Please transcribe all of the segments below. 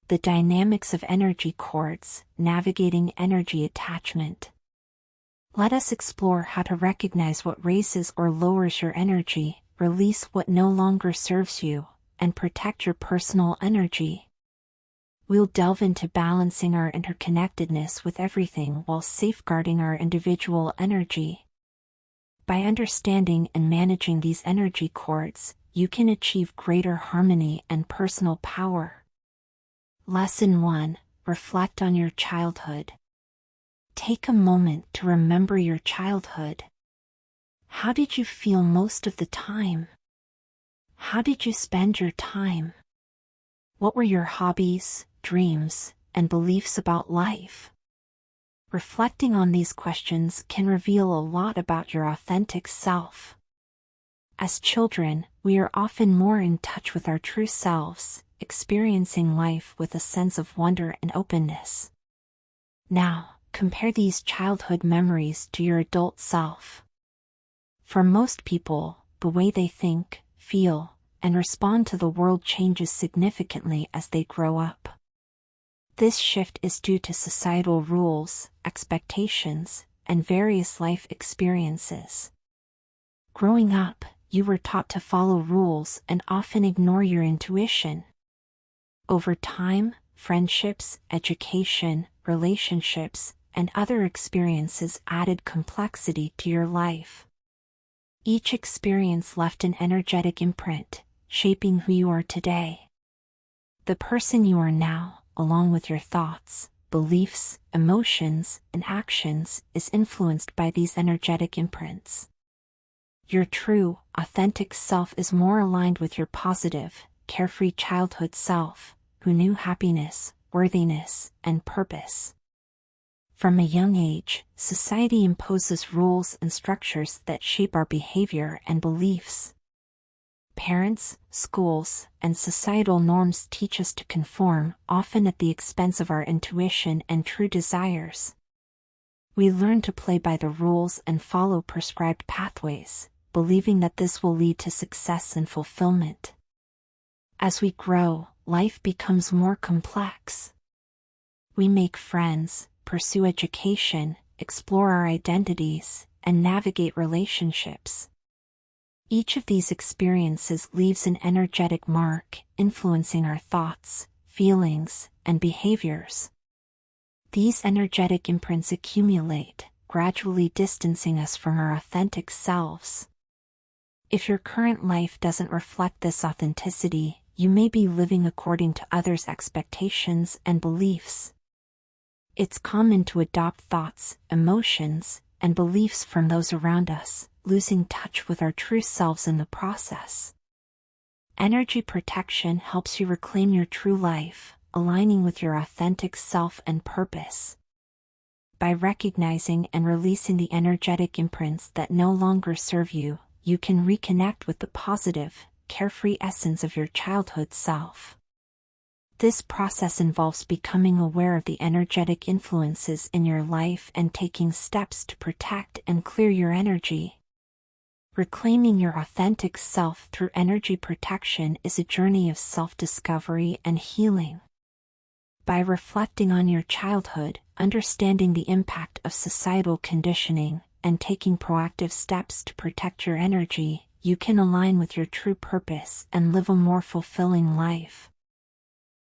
the dynamics of energy cords, navigating energy attachment. Let us explore how to recognize what raises or lowers your energy, release what no longer serves you, and protect your personal energy. We'll delve into balancing our interconnectedness with everything while safeguarding our individual energy. By understanding and managing these energy cords, you can achieve greater harmony and personal power. Lesson 1. Reflect on your childhood. Take a moment to remember your childhood. How did you feel most of the time? How did you spend your time? What were your hobbies, dreams, and beliefs about life? Reflecting on these questions can reveal a lot about your authentic self. As children, we are often more in touch with our true selves, experiencing life with a sense of wonder and openness. Now, compare these childhood memories to your adult self. For most people, the way they think, feel, and respond to the world changes significantly as they grow up. This shift is due to societal rules, expectations, and various life experiences. Growing up, you were taught to follow rules and often ignore your intuition. Over time, friendships, education, relationships, and other experiences added complexity to your life. Each experience left an energetic imprint, shaping who you are today. The person you are now, along with your thoughts, beliefs, emotions, and actions, is influenced by these energetic imprints. Your true, authentic self is more aligned with your positive, carefree childhood self, who knew happiness, worthiness, and purpose. From a young age, society imposes rules and structures that shape our behavior and beliefs. Parents, schools, and societal norms teach us to conform, often at the expense of our intuition and true desires. We learn to play by the rules and follow prescribed pathways, believing that this will lead to success and fulfillment. As we grow, life becomes more complex. We make friends, pursue education, explore our identities, and navigate relationships. Each of these experiences leaves an energetic mark, influencing our thoughts, feelings, and behaviors. These energetic imprints accumulate, gradually distancing us from our authentic selves. If your current life doesn't reflect this authenticity, you may be living according to others' expectations and beliefs. It's common to adopt thoughts, emotions, and beliefs from those around us, losing touch with our true selves in the process. Energy protection helps you reclaim your true life, aligning with your authentic self and purpose. By recognizing and releasing the energetic imprints that no longer serve you, you can reconnect with the positive, carefree essence of your childhood self. This process involves becoming aware of the energetic influences in your life and taking steps to protect and clear your energy. Reclaiming your authentic self through energy protection is a journey of self-discovery and healing. By reflecting on your childhood, understanding the impact of societal conditioning, and taking proactive steps to protect your energy, you can align with your true purpose and live a more fulfilling life.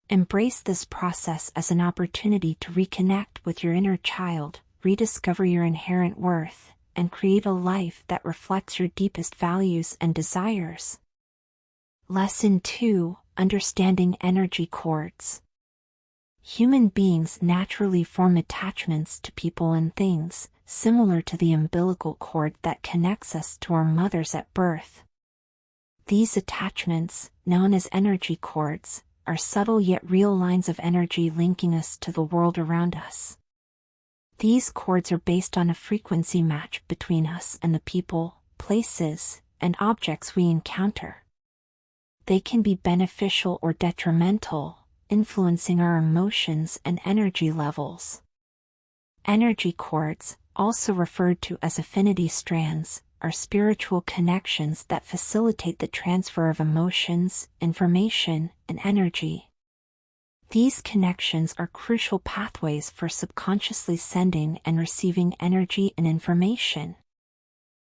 Embrace this process as an opportunity to reconnect with your inner child, rediscover your inherent worth, and create a life that reflects your deepest values and desires. Lesson 2. Understanding energy cords. Human beings naturally form attachments to people and things, similar to the umbilical cord that connects us to our mothers at birth. These attachments, known as energy cords, are subtle yet real lines of energy linking us to the world around us. These cords are based on a frequency match between us and the people, places, and objects we encounter. They can be beneficial or detrimental, influencing our emotions and energy levels. Energy cords, also referred to as affinity strands, are spiritual connections that facilitate the transfer of emotions, information, and energy. These connections are crucial pathways for subconsciously sending and receiving energy and information.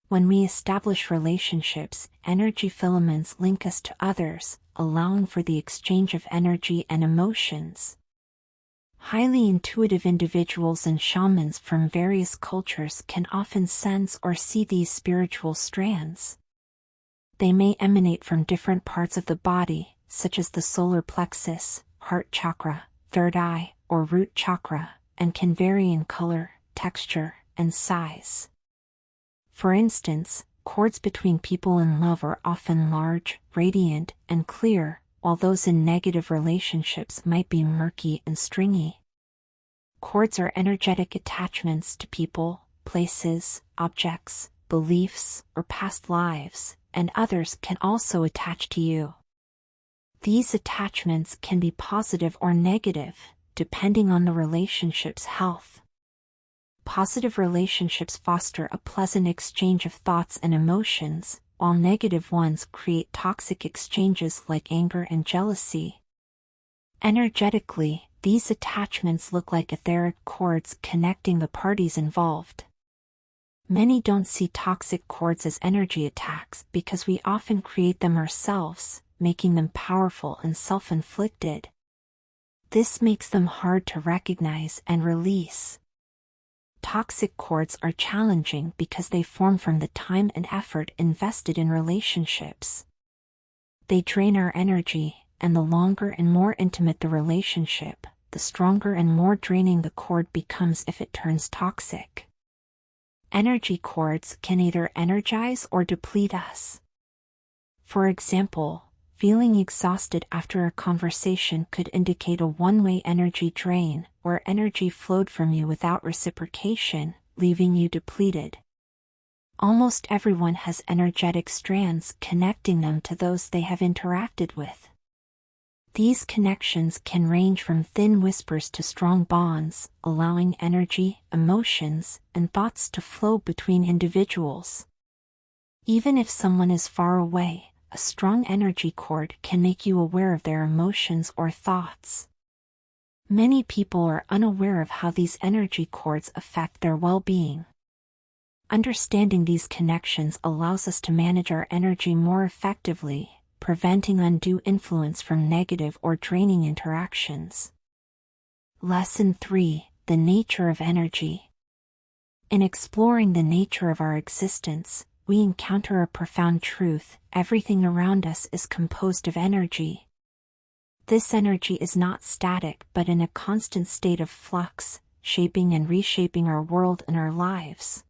When we establish relationships, energy filaments link us to others, allowing for the exchange of energy and emotions. Highly intuitive individuals and shamans from various cultures can often sense or see these spiritual strands. They may emanate from different parts of the body, such as the solar plexus, heart chakra, third eye, or root chakra, and can vary in color, texture, and size. For instance, cords between people in love are often large, radiant, and clear, while those in negative relationships might be murky and stringy. Cords are energetic attachments to people, places, objects, beliefs, or past lives, and others can also attach to you. These attachments can be positive or negative, depending on the relationship's health. Positive relationships foster a pleasant exchange of thoughts and emotions, while negative ones create toxic exchanges like anger and jealousy. Energetically, these attachments look like etheric cords connecting the parties involved. Many don't see toxic cords as energy attacks because we often create them ourselves, making them powerful and self-inflicted. This makes them hard to recognize and release. Toxic cords are challenging because they form from the time and effort invested in relationships. They drain our energy, and the longer and more intimate the relationship, the stronger and more draining the cord becomes if it turns toxic. Energy cords can either energize or deplete us. For example, feeling exhausted after a conversation could indicate a one-way energy drain, where energy flowed from you without reciprocation, leaving you depleted. Almost everyone has energetic strands connecting them to those they have interacted with. These connections can range from thin whispers to strong bonds, allowing energy, emotions, and thoughts to flow between individuals. Even if someone is far away, a strong energy cord can make you aware of their emotions or thoughts. Many people are unaware of how these energy cords affect their well-being. Understanding these connections allows us to manage our energy more effectively, preventing undue influence from negative or draining interactions. Lesson 3: The nature of energy. In exploring the nature of our existence, we encounter a profound truth: everything around us is composed of energy. This energy is not static but in a constant state of flux, shaping and reshaping our world and our lives.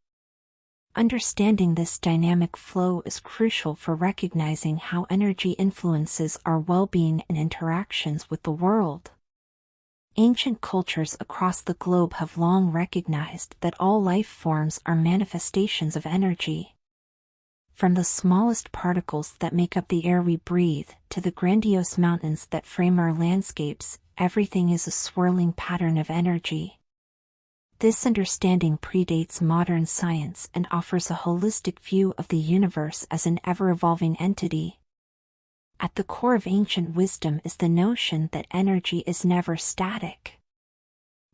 Understanding this dynamic flow is crucial for recognizing how energy influences our well-being and interactions with the world. Ancient cultures across the globe have long recognized that all life forms are manifestations of energy. From the smallest particles that make up the air we breathe, to the grandiose mountains that frame our landscapes, everything is a swirling pattern of energy. This understanding predates modern science and offers a holistic view of the universe as an ever-evolving entity. At the core of ancient wisdom is the notion that energy is never static.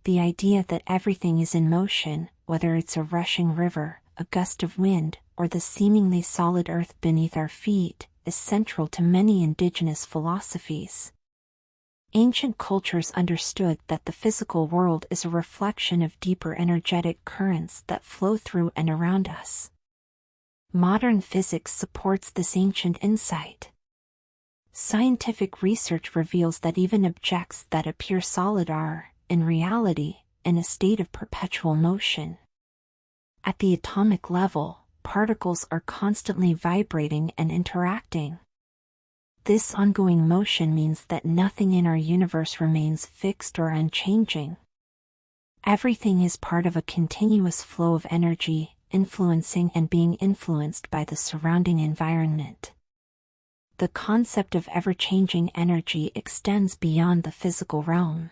The idea that everything is in motion, whether it's a rushing river, a gust of wind, or the seemingly solid earth beneath our feet, is central to many indigenous philosophies. Ancient cultures understood that the physical world is a reflection of deeper energetic currents that flow through and around us. Modern physics supports this ancient insight. Scientific research reveals that even objects that appear solid are, in reality, in a state of perpetual motion. At the atomic level, particles are constantly vibrating and interacting. This ongoing motion means that nothing in our universe remains fixed or unchanging. Everything is part of a continuous flow of energy, influencing and being influenced by the surrounding environment. The concept of ever-changing energy extends beyond the physical realm.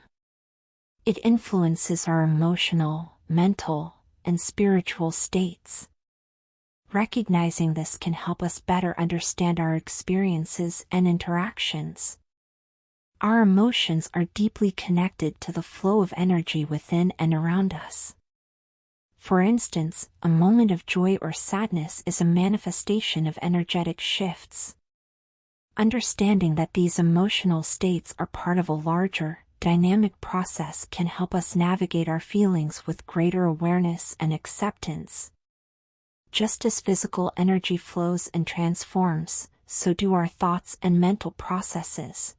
It influences our emotional, mental, and spiritual states. Recognizing this can help us better understand our experiences and interactions. Our emotions are deeply connected to the flow of energy within and around us. For instance, a moment of joy or sadness is a manifestation of energetic shifts. Understanding that these emotional states are part of a larger, dynamic process can help us navigate our feelings with greater awareness and acceptance. Just as physical energy flows and transforms, so do our thoughts and mental processes.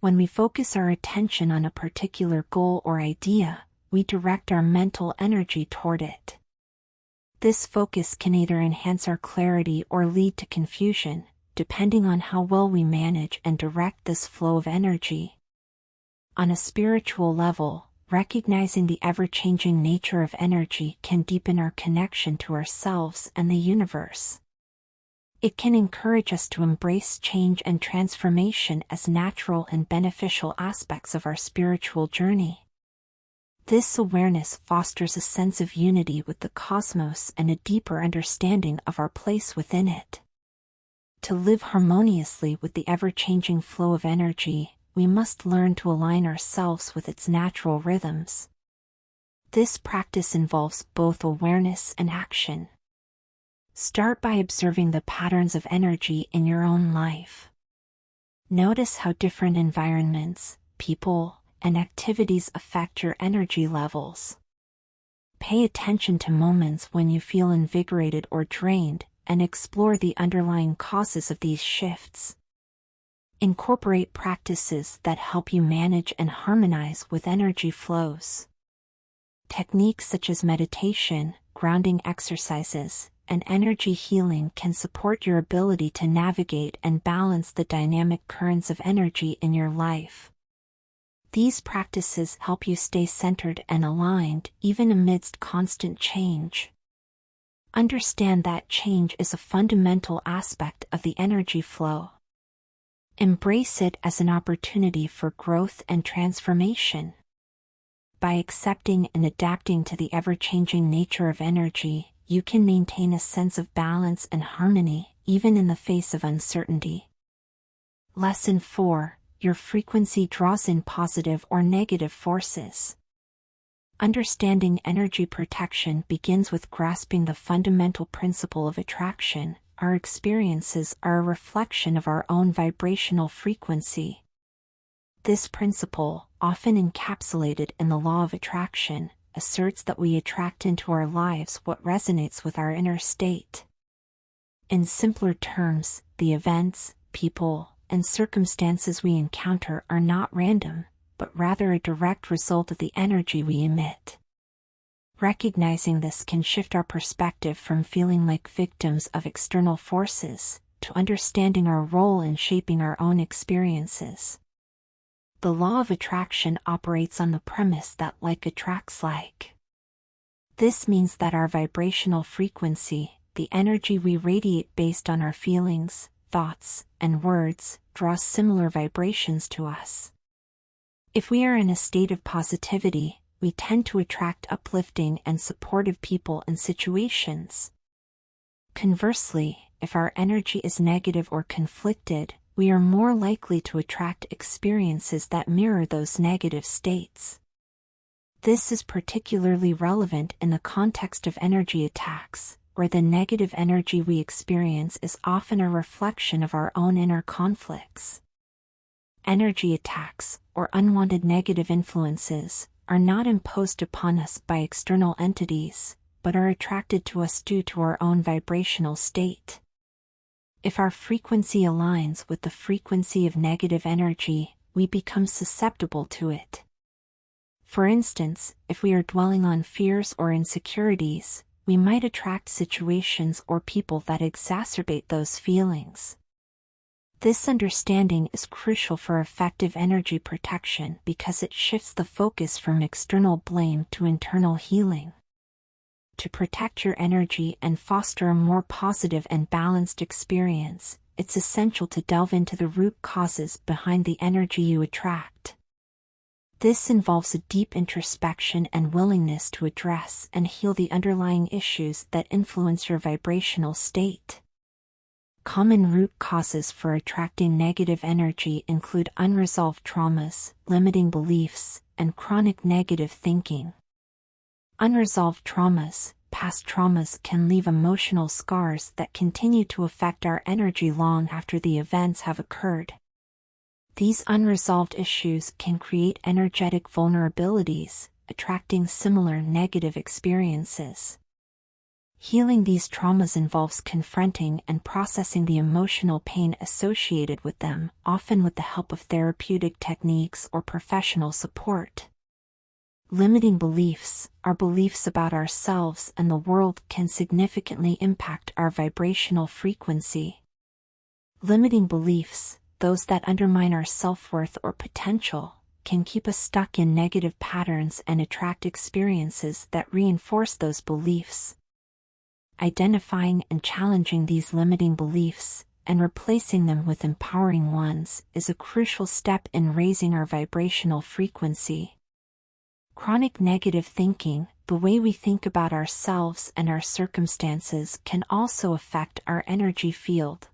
When we focus our attention on a particular goal or idea, we direct our mental energy toward it. This focus can either enhance our clarity or lead to confusion, depending on how well we manage and direct this flow of energy. On a spiritual level, recognizing the ever-changing nature of energy can deepen our connection to ourselves and the universe. It can encourage us to embrace change and transformation as natural and beneficial aspects of our spiritual journey. This awareness fosters a sense of unity with the cosmos and a deeper understanding of our place within it. To live harmoniously with the ever-changing flow of energy, we must learn to align ourselves with its natural rhythms. This practice involves both awareness and action. Start by observing the patterns of energy in your own life. Notice how different environments, people, and activities affect your energy levels. Pay attention to moments when you feel invigorated or drained, and explore the underlying causes of these shifts. Incorporate practices that help you manage and harmonize with energy flows. Techniques such as meditation, grounding exercises, and energy healing can support your ability to navigate and balance the dynamic currents of energy in your life. These practices help you stay centered and aligned even amidst constant change. Understand that change is a fundamental aspect of the energy flow. Embrace it as an opportunity for growth and transformation. By accepting and adapting to the ever-changing nature of energy, you can maintain a sense of balance and harmony, even in the face of uncertainty. Lesson 4. Your frequency draws in positive or negative forces. Understanding energy protection begins with grasping the fundamental principle of attraction. Our experiences are a reflection of our own vibrational frequency. This principle, often encapsulated in the law of attraction, asserts that we attract into our lives what resonates with our inner state. In simpler terms, the events, people, and circumstances we encounter are not random, but rather a direct result of the energy we emit. Recognizing this can shift our perspective from feeling like victims of external forces to understanding our role in shaping our own experiences. The law of attraction operates on the premise that like attracts like. This means that our vibrational frequency, the energy we radiate based on our feelings, thoughts, and words, draws similar vibrations to us. If we are in a state of positivity, we tend to attract uplifting and supportive people and situations. Conversely, if our energy is negative or conflicted, we are more likely to attract experiences that mirror those negative states. This is particularly relevant in the context of energy attacks, where the negative energy we experience is often a reflection of our own inner conflicts. Energy attacks, or unwanted negative influences, are not imposed upon us by external entities, but are attracted to us due to our own vibrational state. If our frequency aligns with the frequency of negative energy, we become susceptible to it. For instance, if we are dwelling on fears or insecurities, we might attract situations or people that exacerbate those feelings. This understanding is crucial for effective energy protection because it shifts the focus from external blame to internal healing. To protect your energy and foster a more positive and balanced experience, it's essential to delve into the root causes behind the energy you attract. This involves a deep introspection and willingness to address and heal the underlying issues that influence your vibrational state. Common root causes for attracting negative energy include unresolved traumas, limiting beliefs, and chronic negative thinking. Unresolved traumas, past traumas, can leave emotional scars that continue to affect our energy long after the events have occurred. These unresolved issues can create energetic vulnerabilities, attracting similar negative experiences. Healing these traumas involves confronting and processing the emotional pain associated with them, often with the help of therapeutic techniques or professional support. Limiting beliefs, our beliefs about ourselves and the world, can significantly impact our vibrational frequency. Limiting beliefs, those that undermine our self-worth or potential, can keep us stuck in negative patterns and attract experiences that reinforce those beliefs. Identifying and challenging these limiting beliefs, and replacing them with empowering ones, is a crucial step in raising our vibrational frequency. Chronic negative thinking, the way we think about ourselves and our circumstances, can also affect our energy field.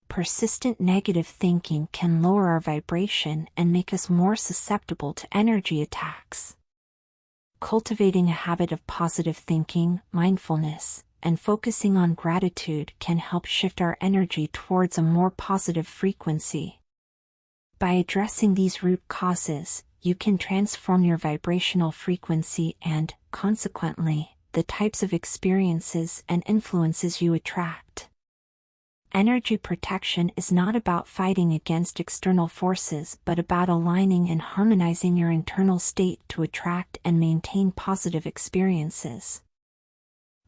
Persistent negative thinking can lower our vibration and make us more susceptible to energy attacks. Cultivating a habit of positive thinking, mindfulness, and focusing on gratitude can help shift our energy towards a more positive frequency. By addressing these root causes, you can transform your vibrational frequency and, consequently, the types of experiences and influences you attract. Energy protection is not about fighting against external forces but about aligning and harmonizing your internal state to attract and maintain positive experiences.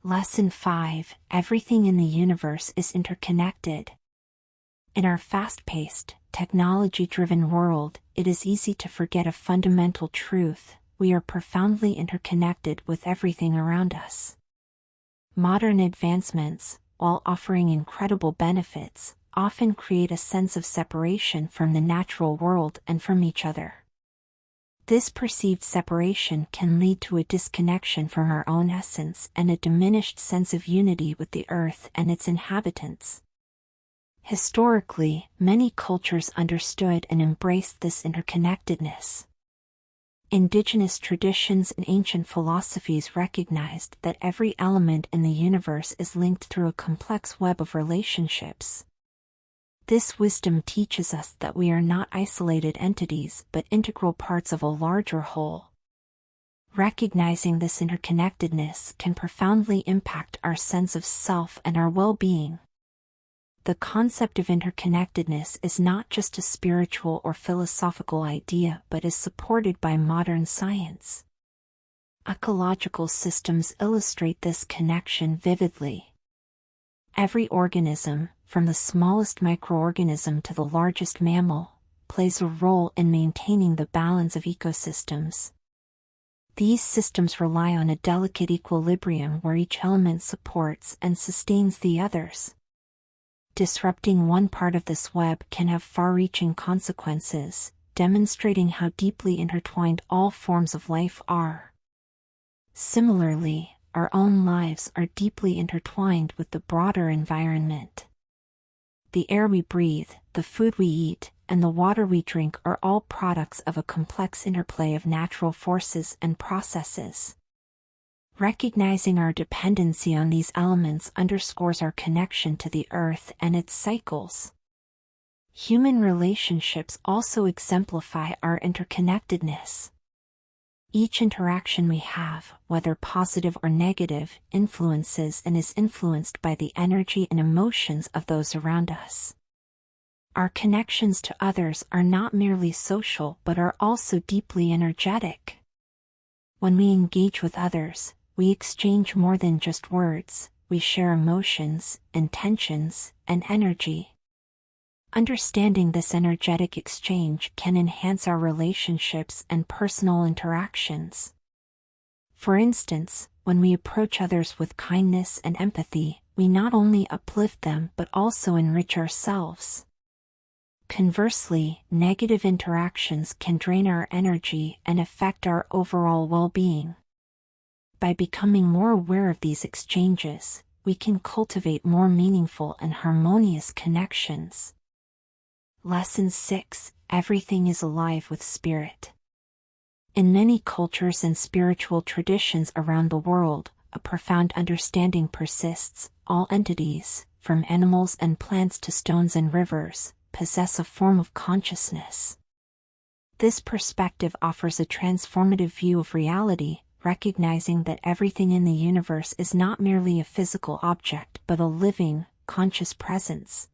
Lesson 5: Everything in the universe is interconnected. In our fast-paced, technology-driven world, it is easy to forget a fundamental truth: we are profoundly interconnected with everything around us. Modern advancements, while offering incredible benefits, often create a sense of separation from the natural world and from each other. This perceived separation can lead to a disconnection from our own essence and a diminished sense of unity with the earth and its inhabitants. Historically, many cultures understood and embraced this interconnectedness. Indigenous traditions and ancient philosophies recognized that every element in the universe is linked through a complex web of relationships. This wisdom teaches us that we are not isolated entities but integral parts of a larger whole. Recognizing this interconnectedness can profoundly impact our sense of self and our well-being. The concept of interconnectedness is not just a spiritual or philosophical idea but is supported by modern science. Ecological systems illustrate this connection vividly. Every organism, from the smallest microorganism to the largest mammal, plays a role in maintaining the balance of ecosystems. These systems rely on a delicate equilibrium where each element supports and sustains the others. Disrupting one part of this web can have far-reaching consequences, demonstrating how deeply intertwined all forms of life are. Similarly, our own lives are deeply intertwined with the broader environment. The air we breathe, the food we eat, and the water we drink are all products of a complex interplay of natural forces and processes. Recognizing our dependency on these elements underscores our connection to the earth and its cycles. Human relationships also exemplify our interconnectedness. Each interaction we have, whether positive or negative, influences and is influenced by the energy and emotions of those around us. Our connections to others are not merely social but are also deeply energetic. When we engage with others, we exchange more than just words, we share emotions, intentions, and energy. Understanding this energetic exchange can enhance our relationships and personal interactions. For instance, when we approach others with kindness and empathy, we not only uplift them but also enrich ourselves. Conversely, negative interactions can drain our energy and affect our overall well-being. By becoming more aware of these exchanges, we can cultivate more meaningful and harmonious connections. Lesson 6: Everything is alive with spirit. In many cultures and spiritual traditions around the world, a profound understanding persists. All entities, from animals and plants to stones and rivers, possess a form of consciousness. This perspective offers a transformative view of reality, recognizing that everything in the universe is not merely a physical object but a living, conscious presence.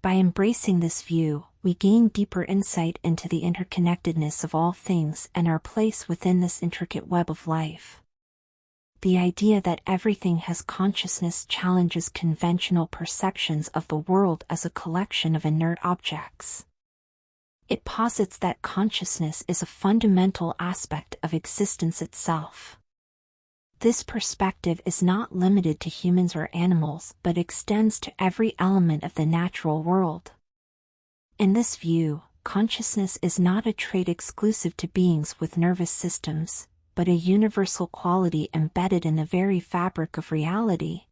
By embracing this view, we gain deeper insight into the interconnectedness of all things and our place within this intricate web of life. The idea that everything has consciousness challenges conventional perceptions of the world as a collection of inert objects. It posits that consciousness is a fundamental aspect of existence itself. This perspective is not limited to humans or animals but extends to every element of the natural world. In this view, consciousness is not a trait exclusive to beings with nervous systems, but a universal quality embedded in the very fabric of reality.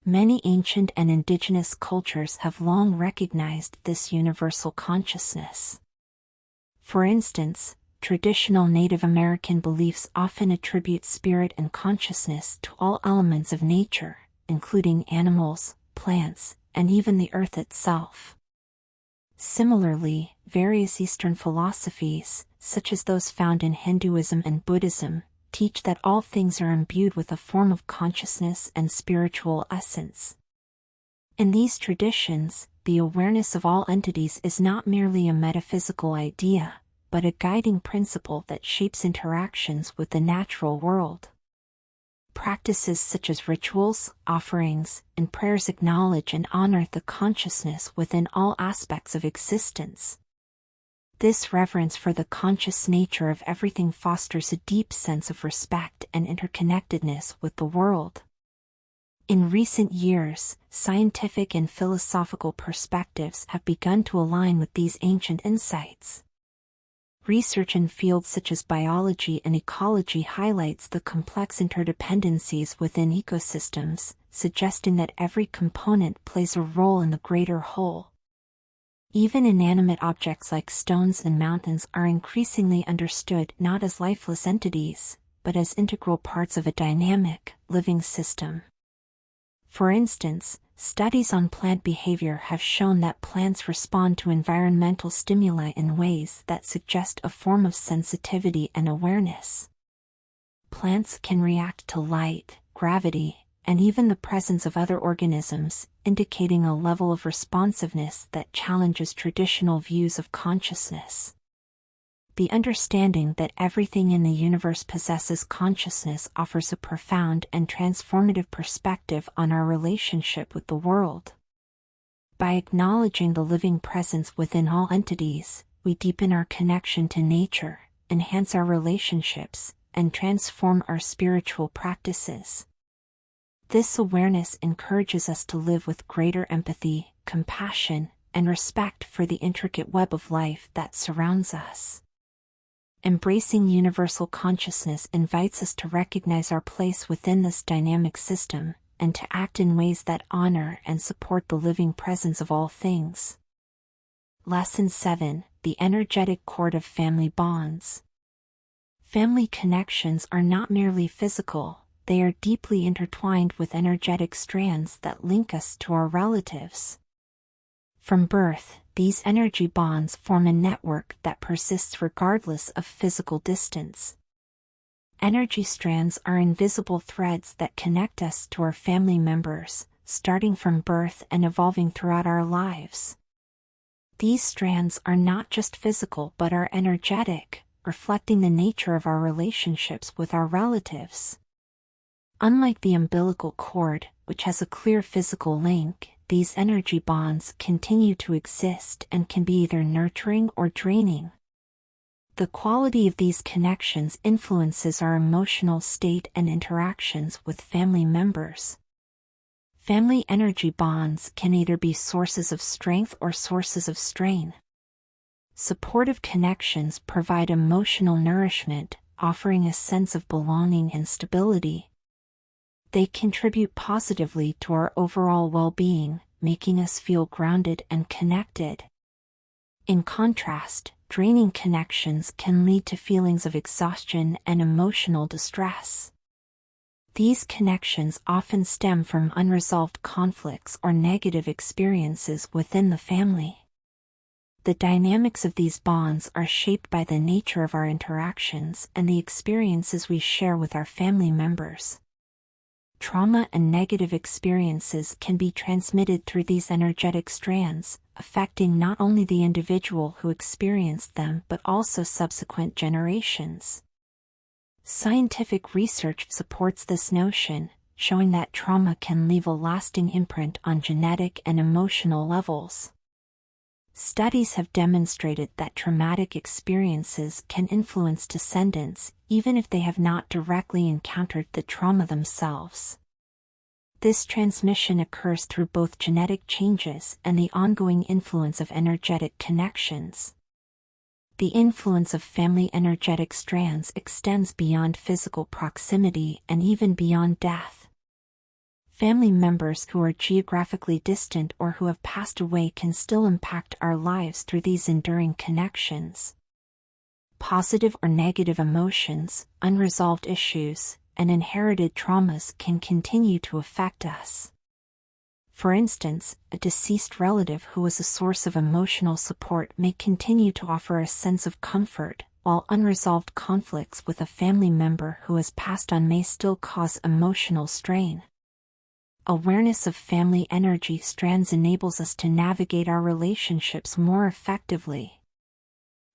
Many ancient and indigenous cultures have long recognized this universal consciousness. For instance, traditional Native American beliefs often attribute spirit and consciousness to all elements of nature, including animals, plants, and even the earth itself. Similarly, various Eastern philosophies, such as those found in Hinduism and Buddhism, teach that all things are imbued with a form of consciousness and spiritual essence. In these traditions, the awareness of all entities is not merely a metaphysical idea, but a guiding principle that shapes interactions with the natural world. Practices such as rituals, offerings, and prayers acknowledge and honor the consciousness within all aspects of existence. This reverence for the conscious nature of everything fosters a deep sense of respect and interconnectedness with the world. In recent years, scientific and philosophical perspectives have begun to align with these ancient insights. Research in fields such as biology and ecology highlights the complex interdependencies within ecosystems, suggesting that every component plays a role in the greater whole. Even inanimate objects like stones and mountains are increasingly understood not as lifeless entities, but as integral parts of a dynamic, living system. For instance, studies on plant behavior have shown that plants respond to environmental stimuli in ways that suggest a form of sensitivity and awareness. Plants can react to light, gravity, and even the presence of other organisms, indicating a level of responsiveness that challenges traditional views of consciousness. The understanding that everything in the universe possesses consciousness offers a profound and transformative perspective on our relationship with the world. By acknowledging the living presence within all entities, we deepen our connection to nature, enhance our relationships, and transform our spiritual practices. This awareness encourages us to live with greater empathy, compassion, and respect for the intricate web of life that surrounds us. Embracing universal consciousness invites us to recognize our place within this dynamic system, and to act in ways that honor and support the living presence of all things. Lesson 7: The energetic cord of family bonds. Family connections are not merely physical. They are deeply intertwined with energetic strands that link us to our relatives. From birth, these energy bonds form a network that persists regardless of physical distance. Energy strands are invisible threads that connect us to our family members, starting from birth and evolving throughout our lives. These strands are not just physical but are energetic, reflecting the nature of our relationships with our relatives. Unlike the umbilical cord, which has a clear physical link, these energy bonds continue to exist and can be either nurturing or draining. The quality of these connections influences our emotional state and interactions with family members. Family energy bonds can either be sources of strength or sources of strain. Supportive connections provide emotional nourishment, offering a sense of belonging and stability. They contribute positively to our overall well-being, making us feel grounded and connected. In contrast, draining connections can lead to feelings of exhaustion and emotional distress. These connections often stem from unresolved conflicts or negative experiences within the family. The dynamics of these bonds are shaped by the nature of our interactions and the experiences we share with our family members. Trauma and negative experiences can be transmitted through these energetic strands, affecting not only the individual who experienced them but also subsequent generations. Scientific research supports this notion, showing that trauma can leave a lasting imprint on genetic and emotional levels. Studies have demonstrated that traumatic experiences can influence descendants, even if they have not directly encountered the trauma themselves. This transmission occurs through both genetic changes and the ongoing influence of energetic connections. The influence of family energetic strands extends beyond physical proximity and even beyond death. Family members who are geographically distant or who have passed away can still impact our lives through these enduring connections. Positive or negative emotions, unresolved issues, and inherited traumas can continue to affect us. For instance, a deceased relative who was a source of emotional support may continue to offer a sense of comfort, while unresolved conflicts with a family member who has passed on may still cause emotional strain. Awareness of family energy strands enables us to navigate our relationships more effectively.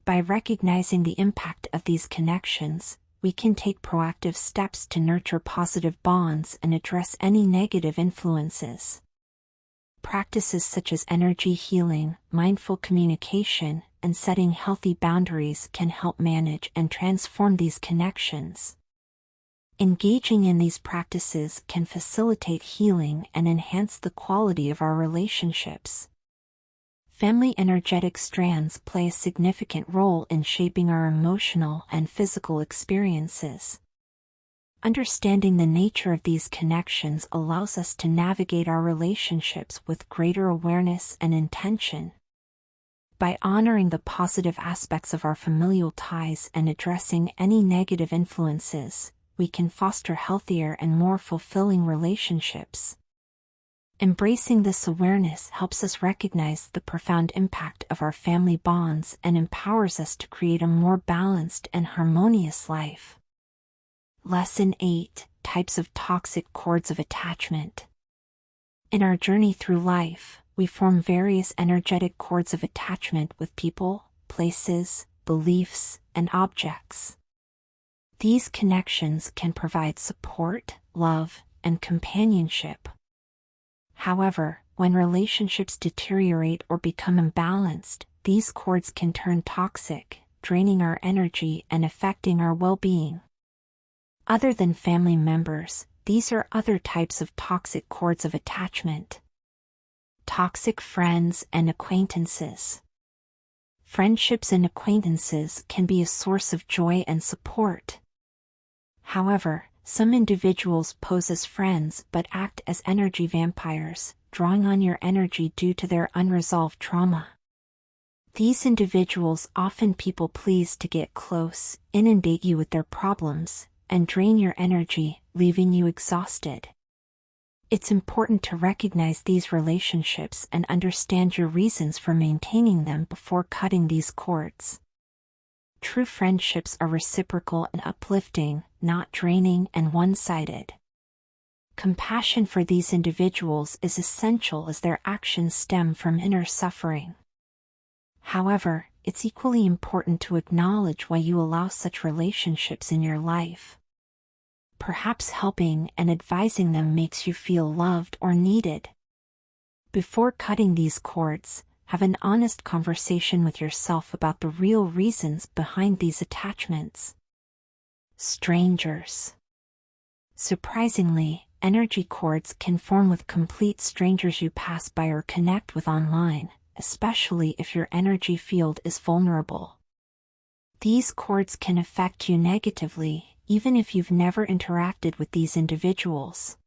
By recognizing the impact of these connections, we can take proactive steps to nurture positive bonds and address any negative influences. Practices such as energy healing, mindful communication, and setting healthy boundaries can help manage and transform these connections. Engaging in these practices can facilitate healing and enhance the quality of our relationships. Family energetic strands play a significant role in shaping our emotional and physical experiences. Understanding the nature of these connections allows us to navigate our relationships with greater awareness and intention. By honoring the positive aspects of our familial ties and addressing any negative influences, we can foster healthier and more fulfilling relationships. Embracing this awareness helps us recognize the profound impact of our family bonds and empowers us to create a more balanced and harmonious life. Lesson 8: Types of Toxic Cords of Attachment. In our journey through life, we form various energetic cords of attachment with people, places, beliefs, and objects. These connections can provide support, love, and companionship. However, when relationships deteriorate or become imbalanced, these cords can turn toxic, draining our energy and affecting our well-being. Other than family members, these are other types of toxic cords of attachment. Toxic friends and acquaintances. Friendships and acquaintances can be a source of joy and support. However, some individuals pose as friends but act as energy vampires, drawing on your energy due to their unresolved trauma. These individuals often people please to get close, inundate you with their problems, and drain your energy, leaving you exhausted. It's important to recognize these relationships and understand your reasons for maintaining them before cutting these cords. True friendships are reciprocal and uplifting, not draining and one-sided. Compassion for these individuals is essential as their actions stem from inner suffering. However, it's equally important to acknowledge why you allow such relationships in your life. Perhaps helping and advising them makes you feel loved or needed. Before cutting these cords, have an honest conversation with yourself about the real reasons behind these attachments. Strangers. Surprisingly, energy cords can form with complete strangers you pass by or connect with online, especially if your energy field is vulnerable. These cords can affect you negatively, even if you've never interacted with these individuals.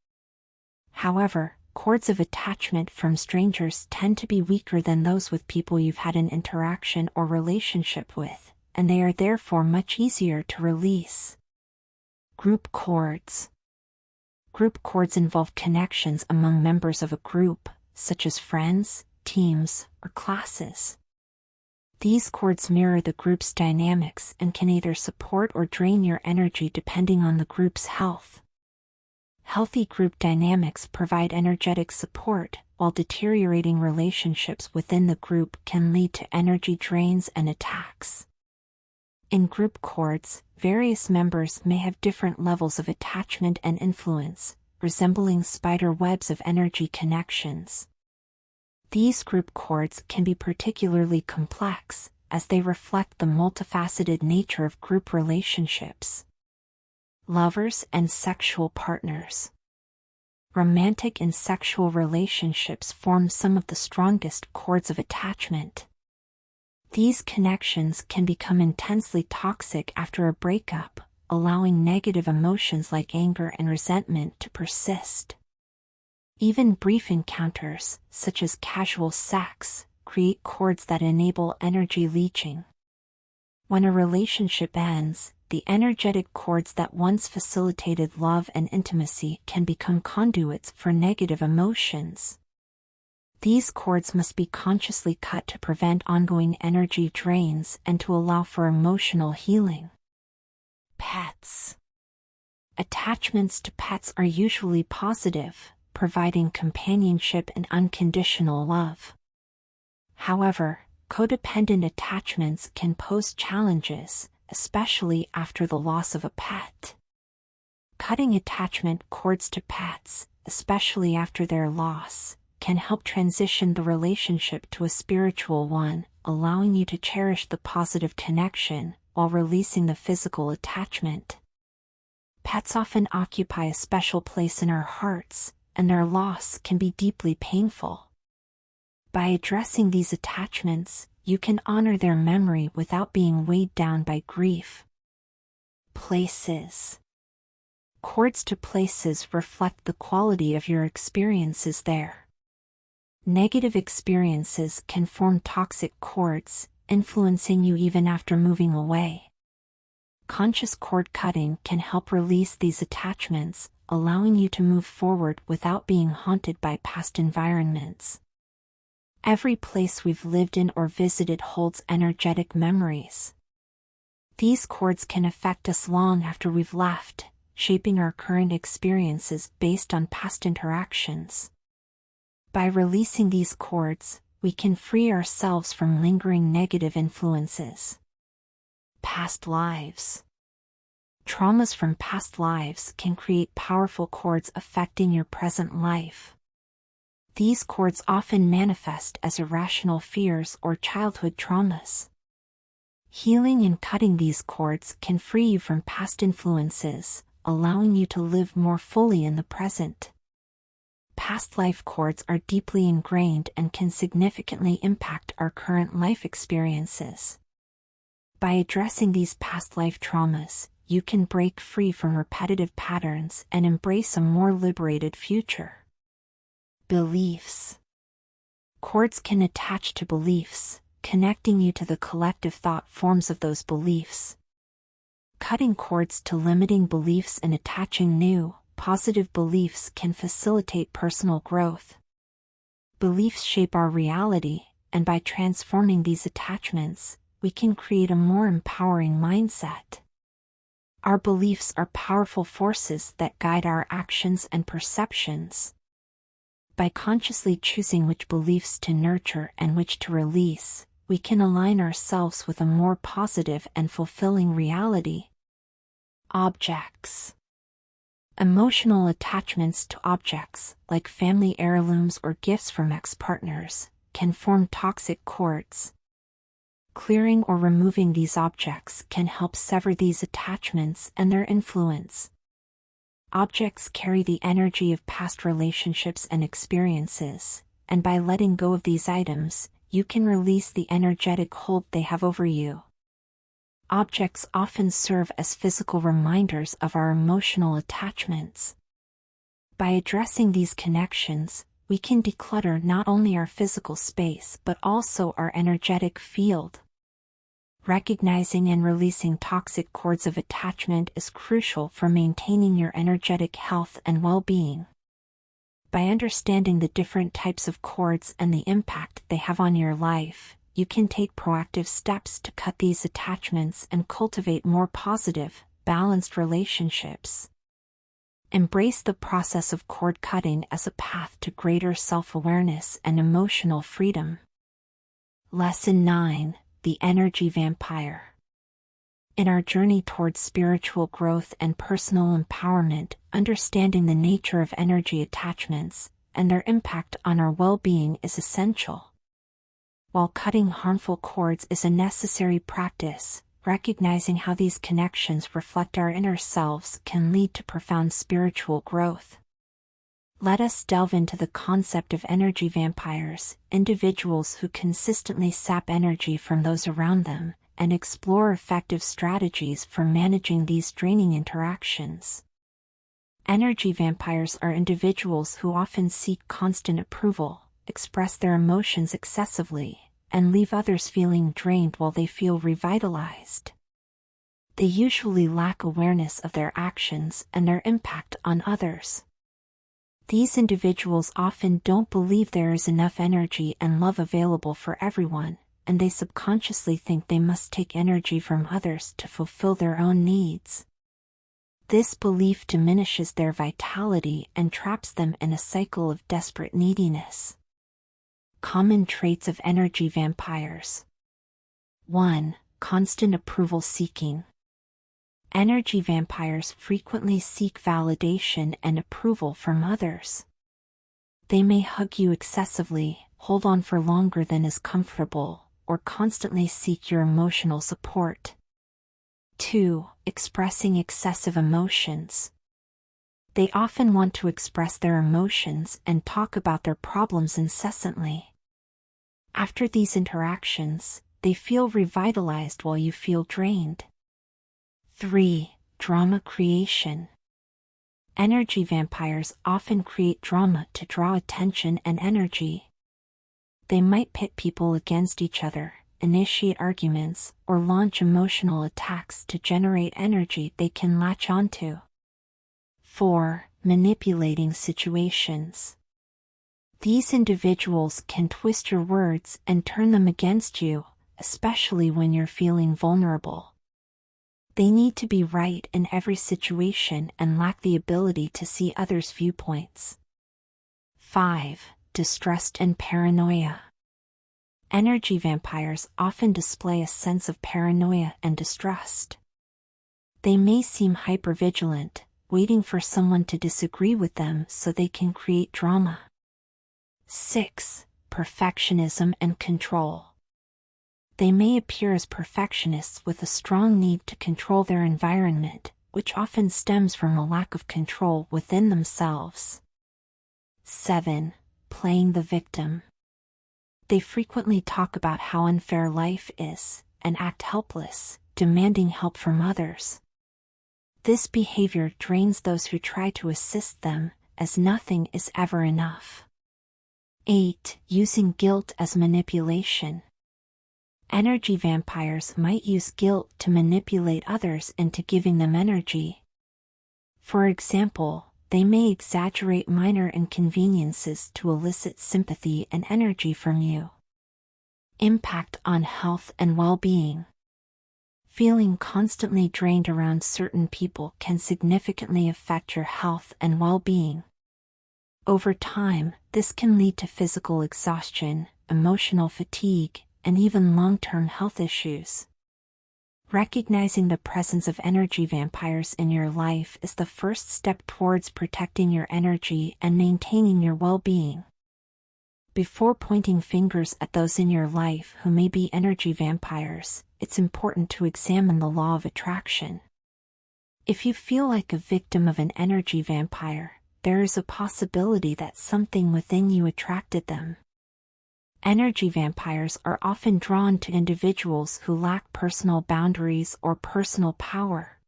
However, cords of attachment from strangers tend to be weaker than those with people you've had an interaction or relationship with, and they are therefore much easier to release. Group cords. Group cords involve connections among members of a group, such as friends, teams, or classes. These cords mirror the group's dynamics and can either support or drain your energy depending on the group's health. Healthy group dynamics provide energetic support, while deteriorating relationships within the group can lead to energy drains and attacks. In group cords, various members may have different levels of attachment and influence, resembling spider webs of energy connections. These group cords can be particularly complex, as they reflect the multifaceted nature of group relationships. Lovers and sexual partners. Romantic and sexual relationships form some of the strongest cords of attachment. These connections can become intensely toxic after a breakup, allowing negative emotions like anger and resentment to persist. Even brief encounters, such as casual sex, create cords that enable energy leaching. When a relationship ends, the energetic cords that once facilitated love and intimacy can become conduits for negative emotions. These cords must be consciously cut to prevent ongoing energy drains and to allow for emotional healing. Pets. Attachments to pets are usually positive, providing companionship and unconditional love. However, codependent attachments can pose challenges, especially after the loss of a pet. Cutting attachment cords to pets, especially after their loss, can help transition the relationship to a spiritual one, allowing you to cherish the positive connection while releasing the physical attachment. Pets often occupy a special place in our hearts, and their loss can be deeply painful. By addressing these attachments, you can honor their memory without being weighed down by grief. Places. Cords to places reflect the quality of your experiences there. Negative experiences can form toxic cords, influencing you even after moving away. Conscious cord cutting can help release these attachments, allowing you to move forward without being haunted by past environments. Every place we've lived in or visited holds energetic memories. These cords can affect us long after we've left, shaping our current experiences based on past interactions. By releasing these cords, we can free ourselves from lingering negative influences. Past lives. Traumas from past lives can create powerful cords affecting your present life. These cords often manifest as irrational fears or childhood traumas. Healing and cutting these cords can free you from past influences, allowing you to live more fully in the present. Past life cords are deeply ingrained and can significantly impact our current life experiences. By addressing these past life traumas, you can break free from repetitive patterns and embrace a more liberated future. Beliefs. Cords can attach to beliefs, connecting you to the collective thought forms of those beliefs. Cutting cords to limiting beliefs and attaching new, positive beliefs can facilitate personal growth. Beliefs shape our reality, and by transforming these attachments, we can create a more empowering mindset. Our beliefs are powerful forces that guide our actions and perceptions. By consciously choosing which beliefs to nurture and which to release, we can align ourselves with a more positive and fulfilling reality. Objects. Emotional attachments to objects, like family heirlooms or gifts from ex-partners, can form toxic cords. Clearing or removing these objects can help sever these attachments and their influence. Objects carry the energy of past relationships and experiences, and by letting go of these items, you can release the energetic hold they have over you. Objects often serve as physical reminders of our emotional attachments. By addressing these connections, we can declutter not only our physical space but also our energetic field. Recognizing and releasing toxic cords of attachment is crucial for maintaining your energetic health and well-being. By understanding the different types of cords and the impact they have on your life, you can take proactive steps to cut these attachments and cultivate more positive, balanced relationships. Embrace the process of cord cutting as a path to greater self-awareness and emotional freedom. Lesson 9: The Energy Vampire. In our journey towards spiritual growth and personal empowerment, understanding the nature of energy attachments and their impact on our well-being is essential. While cutting harmful cords is a necessary practice, recognizing how these connections reflect our inner selves can lead to profound spiritual growth. Let us delve into the concept of energy vampires, individuals who consistently sap energy from those around them, and explore effective strategies for managing these draining interactions. Energy vampires are individuals who often seek constant approval, express their emotions excessively, and leave others feeling drained while they feel revitalized. They usually lack awareness of their actions and their impact on others. These individuals often don't believe there is enough energy and love available for everyone, and they subconsciously think they must take energy from others to fulfill their own needs. This belief diminishes their vitality and traps them in a cycle of desperate neediness. Common traits of energy vampires. 1. Constant approval seeking. Energy vampires frequently seek validation and approval from others. They may hug you excessively, hold on for longer than is comfortable, or constantly seek your emotional support. 2. Expressing excessive emotions. They often want to express their emotions and talk about their problems incessantly. After these interactions, they feel revitalized while you feel drained. 3. Drama creation. Energy vampires often create drama to draw attention and energy. They might pit people against each other, initiate arguments, or launch emotional attacks to generate energy they can latch onto. 4. Manipulating situations. These individuals can twist your words and turn them against you, especially when you're feeling vulnerable. They need to be right in every situation and lack the ability to see others' viewpoints. 5. Distrust and paranoia. Energy vampires often display a sense of paranoia and distrust. They may seem hypervigilant, waiting for someone to disagree with them so they can create drama. 6. Perfectionism and control. They may appear as perfectionists with a strong need to control their environment, which often stems from a lack of control within themselves. 7. Playing the victim. They frequently talk about how unfair life is, and act helpless, demanding help from others. This behavior drains those who try to assist them, as nothing is ever enough. 8. Using guilt as manipulation. Energy vampires might use guilt to manipulate others into giving them energy. For example, they may exaggerate minor inconveniences to elicit sympathy and energy from you. Impact on health and well-being. Feeling constantly drained around certain people can significantly affect your health and well-being. Over time, this can lead to physical exhaustion, emotional fatigue, and even long-term health issues. Recognizing the presence of energy vampires in your life is the first step towards protecting your energy and maintaining your well-being. Before pointing fingers at those in your life who may be energy vampires, it's important to examine the law of attraction. If you feel like a victim of an energy vampire, there is a possibility that something within you attracted them. Energy vampires are often drawn to individuals who lack personal boundaries or personal power.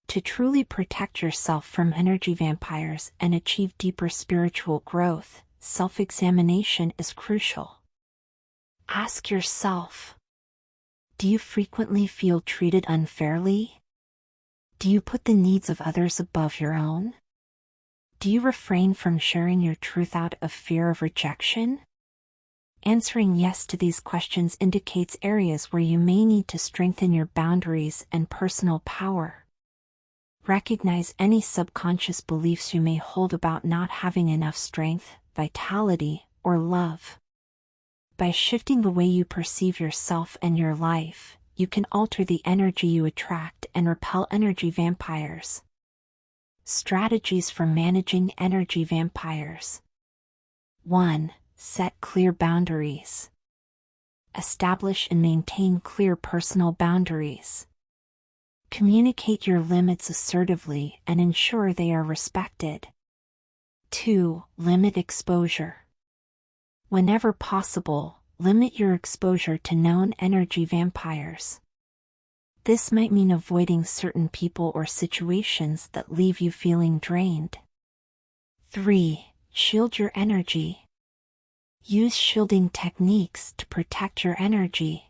To truly protect yourself from energy vampires and achieve deeper spiritual growth, self-examination is crucial. Ask yourself, do you frequently feel treated unfairly? Do you put the needs of others above your own? Do you refrain from sharing your truth out of fear of rejection? Answering yes to these questions indicates areas where you may need to strengthen your boundaries and personal power. Recognize any subconscious beliefs you may hold about not having enough strength, vitality, or love. By shifting the way you perceive yourself and your life, you can alter the energy you attract and repel energy vampires. Strategies for managing energy vampires. 1. Set clear boundaries. Establish and maintain clear personal boundaries. Communicate your limits assertively and ensure they are respected. 2. Limit exposure. Whenever possible, limit your exposure to known energy vampires. This might mean avoiding certain people or situations that leave you feeling drained. 3. Shield your energy. Use shielding techniques to protect your energy.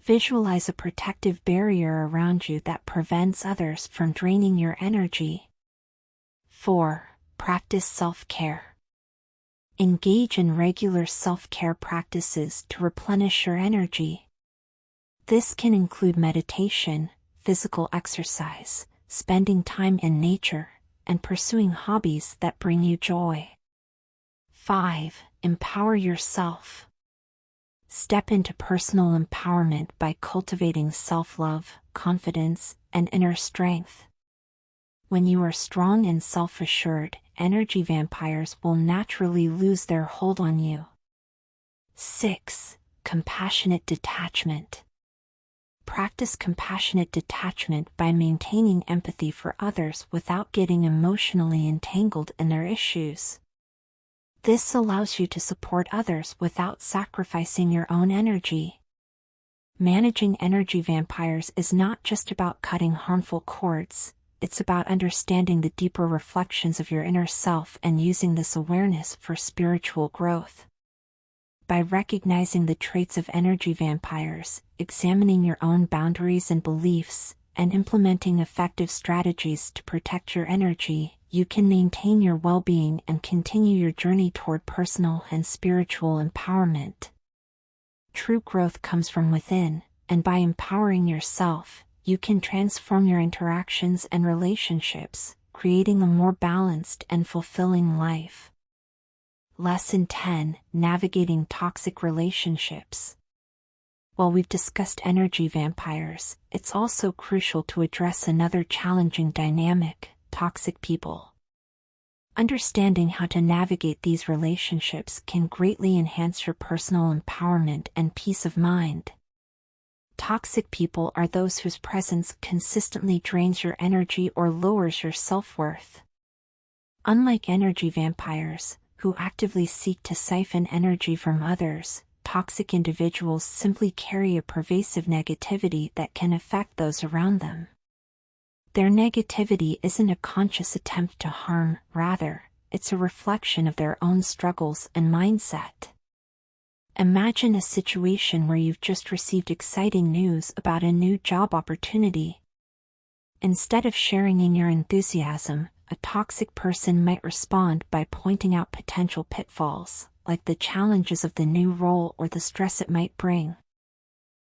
Visualize a protective barrier around you that prevents others from draining your energy. 4. Practice self-care. Engage in regular self-care practices to replenish your energy. This can include meditation, physical exercise, spending time in nature, and pursuing hobbies that bring you joy. 5. Empower yourself. Step into personal empowerment by cultivating self-love, confidence, and inner strength. When you are strong and self-assured, energy vampires will naturally lose their hold on you. 6. Compassionate detachment. Practice compassionate detachment by maintaining empathy for others without getting emotionally entangled in their issues. This allows you to support others without sacrificing your own energy. Managing energy vampires is not just about cutting harmful cords, it's about understanding the deeper reflections of your inner self and using this awareness for spiritual growth. By recognizing the traits of energy vampires, examining your own boundaries and beliefs, and implementing effective strategies to protect your energy, you can maintain your well-being and continue your journey toward personal and spiritual empowerment. True growth comes from within, and by empowering yourself, you can transform your interactions and relationships, creating a more balanced and fulfilling life. Lesson 10: Navigating toxic relationships. While we've discussed energy vampires, it's also crucial to address another challenging dynamic: toxic people. Understanding how to navigate these relationships can greatly enhance your personal empowerment and peace of mind. Toxic people are those whose presence consistently drains your energy or lowers your self-worth. Unlike energy vampires, who actively seek to siphon energy from others, toxic individuals simply carry a pervasive negativity that can affect those around them. Their negativity isn't a conscious attempt to harm, rather, it's a reflection of their own struggles and mindset. Imagine a situation where you've just received exciting news about a new job opportunity. Instead of sharing in your enthusiasm, a toxic person might respond by pointing out potential pitfalls, like the challenges of the new role or the stress it might bring.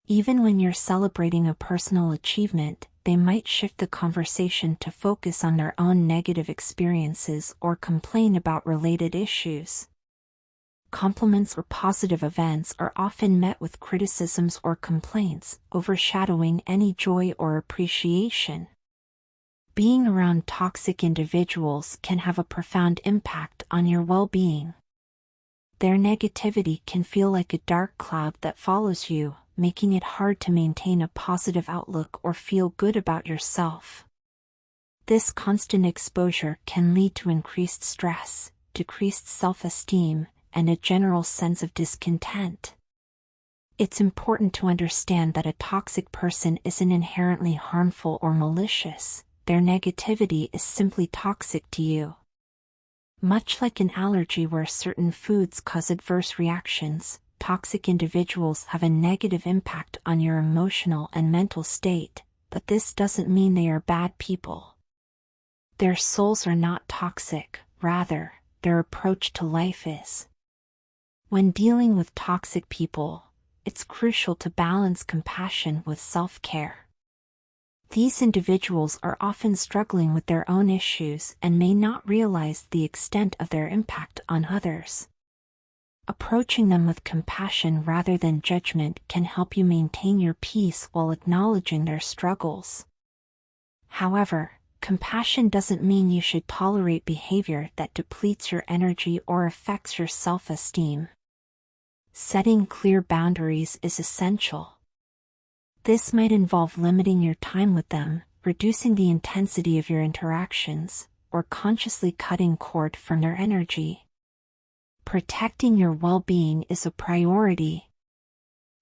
Even when you're celebrating a personal achievement, they might shift the conversation to focus on their own negative experiences or complain about related issues. Compliments or positive events are often met with criticisms or complaints, overshadowing any joy or appreciation. Being around toxic individuals can have a profound impact on your well-being. Their negativity can feel like a dark cloud that follows you, making it hard to maintain a positive outlook or feel good about yourself. This constant exposure can lead to increased stress, decreased self-esteem, and a general sense of discontent. It's important to understand that a toxic person isn't inherently harmful or malicious. their negativity is simply toxic to you. Much like an allergy where certain foods cause adverse reactions, toxic individuals have a negative impact on your emotional and mental state, but this doesn't mean they are bad people. Their souls are not toxic, rather, their approach to life is. When dealing with toxic people, it's crucial to balance compassion with self-care. These individuals are often struggling with their own issues and may not realize the extent of their impact on others. Approaching them with compassion rather than judgment can help you maintain your peace while acknowledging their struggles. However, compassion doesn't mean you should tolerate behavior that depletes your energy or affects your self-esteem. Setting clear boundaries is essential. This might involve limiting your time with them, reducing the intensity of your interactions, or consciously cutting cord from their energy. Protecting your well-being is a priority.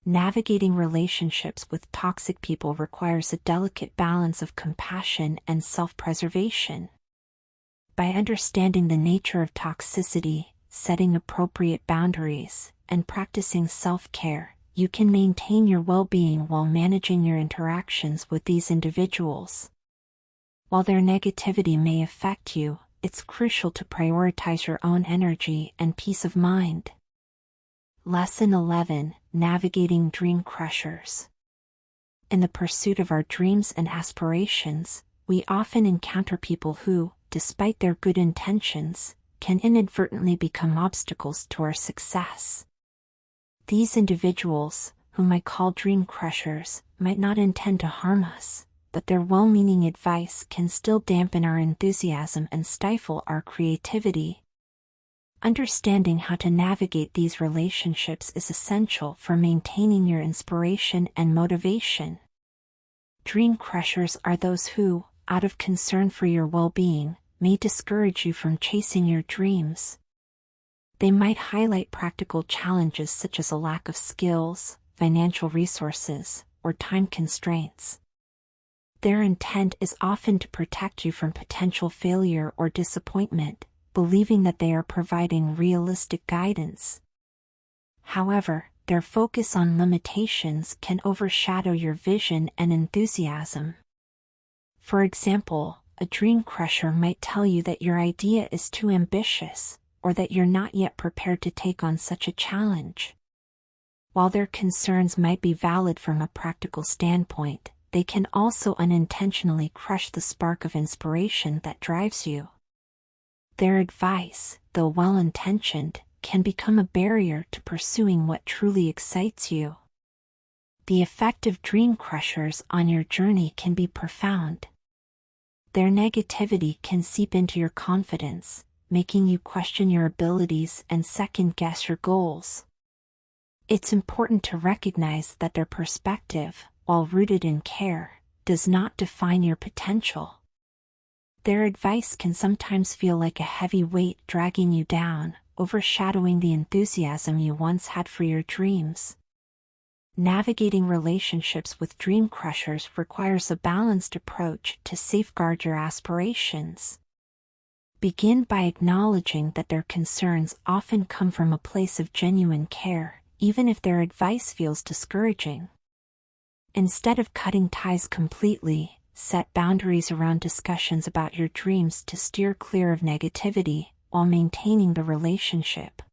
Navigating relationships with toxic people requires a delicate balance of compassion and self-preservation. By understanding the nature of toxicity, setting appropriate boundaries, and practicing self-care, you can maintain your well-being while managing your interactions with these individuals. While their negativity may affect you, it's crucial to prioritize your own energy and peace of mind. Lesson 11: Navigating Dream Crushers. In the pursuit of our dreams and aspirations, we often encounter people who, despite their good intentions, can inadvertently become obstacles to our success. These individuals, whom I call dream crushers, might not intend to harm us, but their well-meaning advice can still dampen our enthusiasm and stifle our creativity. Understanding how to navigate these relationships is essential for maintaining your inspiration and motivation. Dream crushers are those who, out of concern for your well-being, may discourage you from chasing your dreams. They might highlight practical challenges such as a lack of skills, financial resources, or time constraints. Their intent is often to protect you from potential failure or disappointment, believing that they are providing realistic guidance. However, their focus on limitations can overshadow your vision and enthusiasm. For example, a dream crusher might tell you that your idea is too ambitious, or that you're not yet prepared to take on such a challenge. While their concerns might be valid from a practical standpoint, they can also unintentionally crush the spark of inspiration that drives you. Their advice, though well-intentioned, can become a barrier to pursuing what truly excites you. The effect of dream crushers on your journey can be profound. Their negativity can seep into your confidence, making you question your abilities and second-guess your goals. It's important to recognize that their perspective, while rooted in care, does not define your potential. Their advice can sometimes feel like a heavy weight dragging you down, overshadowing the enthusiasm you once had for your dreams. Navigating relationships with dream crushers requires a balanced approach to safeguard your aspirations. Begin by acknowledging that their concerns often come from a place of genuine care, even if their advice feels discouraging. Instead of cutting ties completely, set boundaries around discussions about your dreams to steer clear of negativity, while maintaining the relationship.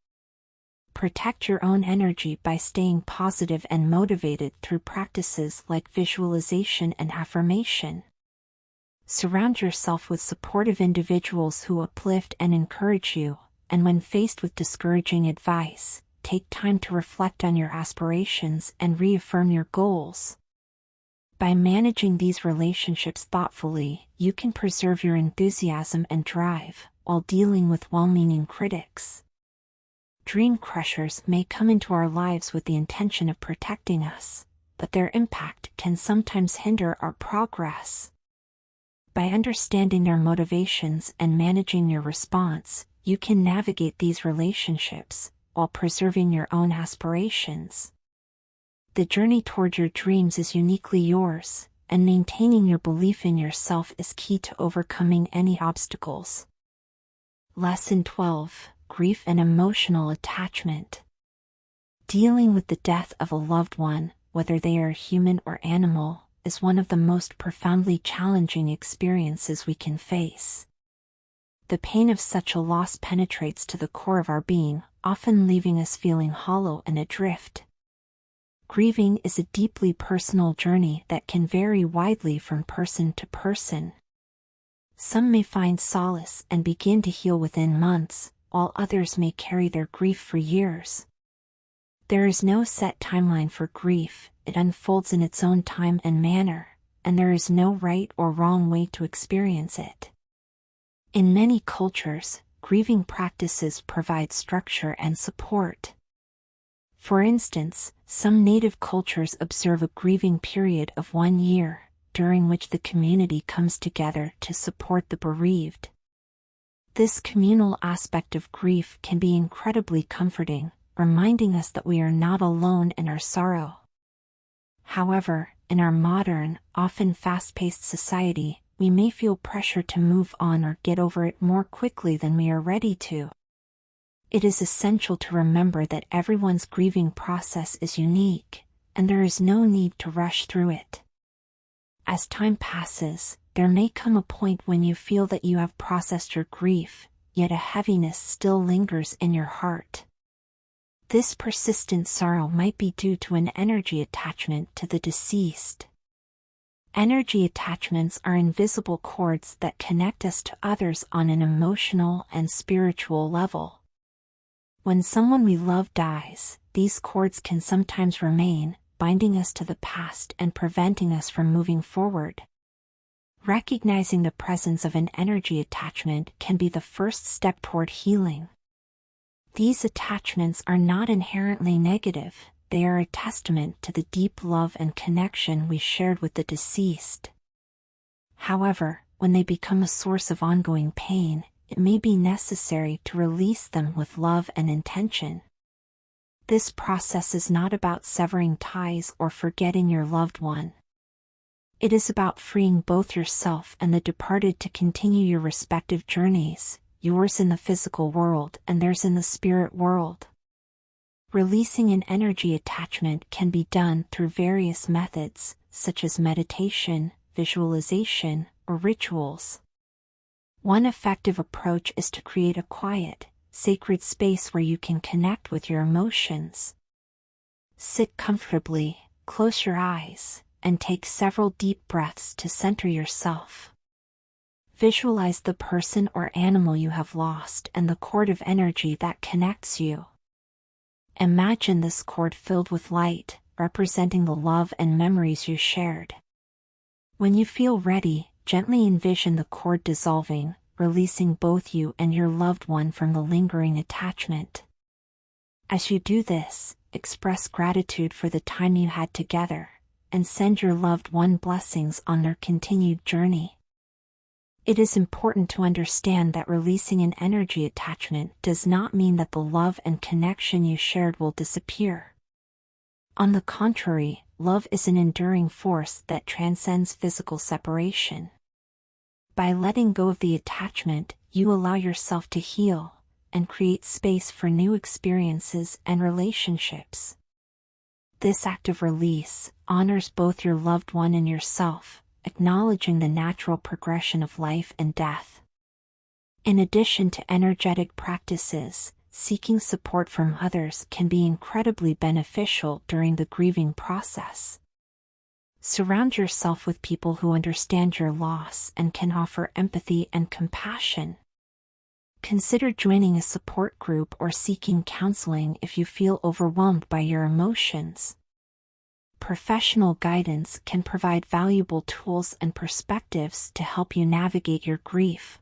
Protect your own energy by staying positive and motivated through practices like visualization and affirmation. Surround yourself with supportive individuals who uplift and encourage you, and when faced with discouraging advice, take time to reflect on your aspirations and reaffirm your goals. By managing these relationships thoughtfully, you can preserve your enthusiasm and drive, while dealing with well-meaning critics. Dream crushers may come into our lives with the intention of protecting us, but their impact can sometimes hinder our progress. By understanding their motivations and managing your response, you can navigate these relationships, while preserving your own aspirations. The journey toward your dreams is uniquely yours, and maintaining your belief in yourself is key to overcoming any obstacles. Lesson 12: Grief and Emotional Attachment. Dealing with the death of a loved one, whether they are human or animal, is one of the most profoundly challenging experiences we can face. The pain of such a loss penetrates to the core of our being, often leaving us feeling hollow and adrift. Grieving is a deeply personal journey that can vary widely from person to person. Some may find solace and begin to heal within months, while others may carry their grief for years. There is no set timeline for grief, it unfolds in its own time and manner, and there is no right or wrong way to experience it. In many cultures, grieving practices provide structure and support. For instance, some native cultures observe a grieving period of 1 year, during which the community comes together to support the bereaved. This communal aspect of grief can be incredibly comforting, reminding us that we are not alone in our sorrow. However, in our modern, often fast-paced society, we may feel pressure to move on or get over it more quickly than we are ready to. It is essential to remember that everyone's grieving process is unique, and there is no need to rush through it. As time passes, there may come a point when you feel that you have processed your grief, yet a heaviness still lingers in your heart. This persistent sorrow might be due to an energy attachment to the deceased. Energy attachments are invisible cords that connect us to others on an emotional and spiritual level. When someone we love dies, these cords can sometimes remain, binding us to the past and preventing us from moving forward. Recognizing the presence of an energy attachment can be the first step toward healing. These attachments are not inherently negative, they are a testament to the deep love and connection we shared with the deceased. However, when they become a source of ongoing pain, it may be necessary to release them with love and intention. This process is not about severing ties or forgetting your loved one. It is about freeing both yourself and the departed to continue your respective journeys, yours in the physical world and theirs in the spirit world. Releasing an energy attachment can be done through various methods, such as meditation, visualization, or rituals. One effective approach is to create a quiet, sacred space where you can connect with your emotions. Sit comfortably, close your eyes, and take several deep breaths to center yourself. Visualize the person or animal you have lost and the cord of energy that connects you. Imagine this cord filled with light, representing the love and memories you shared. When you feel ready, gently envision the cord dissolving, releasing both you and your loved one from the lingering attachment. As you do this, express gratitude for the time you had together, and send your loved one blessings on their continued journey. It is important to understand that releasing an energy attachment does not mean that the love and connection you shared will disappear. On the contrary, love is an enduring force that transcends physical separation. By letting go of the attachment, you allow yourself to heal and create space for new experiences and relationships. This act of release honors both your loved one and yourself, acknowledging the natural progression of life and death. In addition to energetic practices, seeking support from others can be incredibly beneficial during the grieving process. Surround yourself with people who understand your loss and can offer empathy and compassion. Consider joining a support group or seeking counseling if you feel overwhelmed by your emotions. Professional guidance can provide valuable tools and perspectives to help you navigate your grief.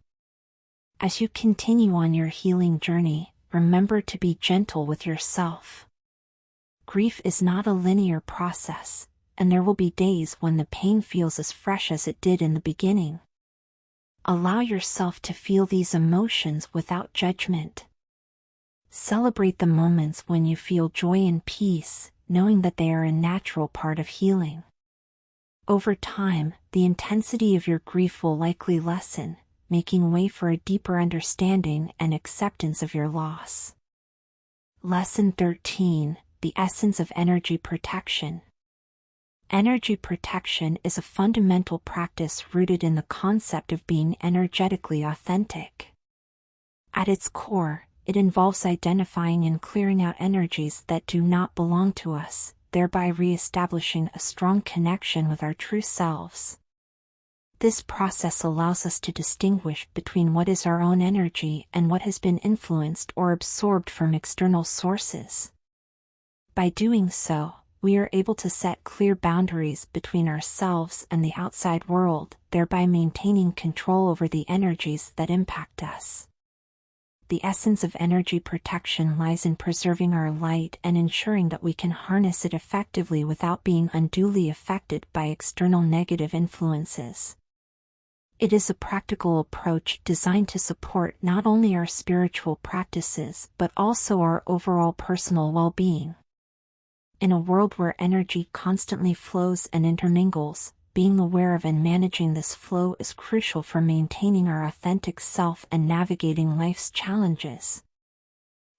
As you continue on your healing journey, remember to be gentle with yourself. Grief is not a linear process, and there will be days when the pain feels as fresh as it did in the beginning. Allow yourself to feel these emotions without judgment. Celebrate the moments when you feel joy and peace, knowing that they are a natural part of healing. Over time, the intensity of your grief will likely lessen, making way for a deeper understanding and acceptance of your loss. Lesson 13: The Essence of Energy Protection. Energy protection is a fundamental practice rooted in the concept of being energetically authentic. At its core, it involves identifying and clearing out energies that do not belong to us, thereby re-establishing a strong connection with our true selves. This process allows us to distinguish between what is our own energy and what has been influenced or absorbed from external sources. By doing so, we are able to set clear boundaries between ourselves and the outside world, thereby maintaining control over the energies that impact us. The essence of energy protection lies in preserving our light and ensuring that we can harness it effectively without being unduly affected by external negative influences. It is a practical approach designed to support not only our spiritual practices but also our overall personal well-being. In a world where energy constantly flows and intermingles, being aware of and managing this flow is crucial for maintaining our authentic self and navigating life's challenges.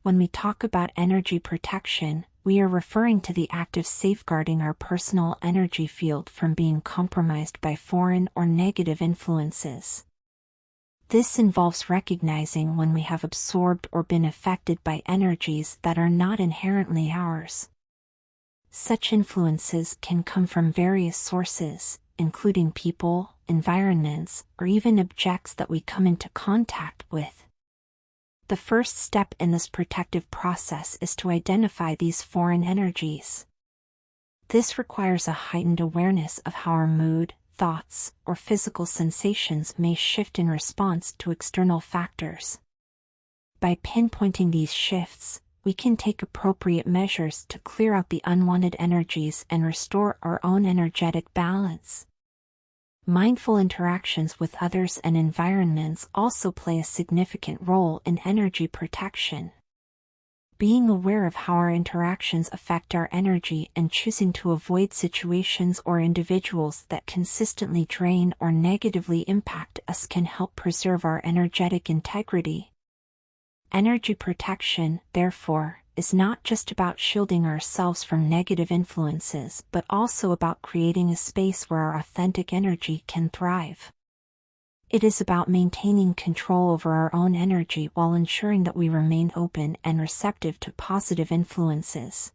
When we talk about energy protection, we are referring to the act of safeguarding our personal energy field from being compromised by foreign or negative influences. This involves recognizing when we have absorbed or been affected by energies that are not inherently ours. Such influences can come from various sources, including people, environments, or even objects that we come into contact with. The first step in this protective process is to identify these foreign energies. This requires a heightened awareness of how our mood, thoughts, or physical sensations may shift in response to external factors. By pinpointing these shifts, we can take appropriate measures to clear out the unwanted energies and restore our own energetic balance. Mindful interactions with others and environments also play a significant role in energy protection. Being aware of how our interactions affect our energy and choosing to avoid situations or individuals that consistently drain or negatively impact us can help preserve our energetic integrity. Energy protection, therefore, is not just about shielding ourselves from negative influences but also about creating a space where our authentic energy can thrive. It is about maintaining control over our own energy while ensuring that we remain open and receptive to positive influences.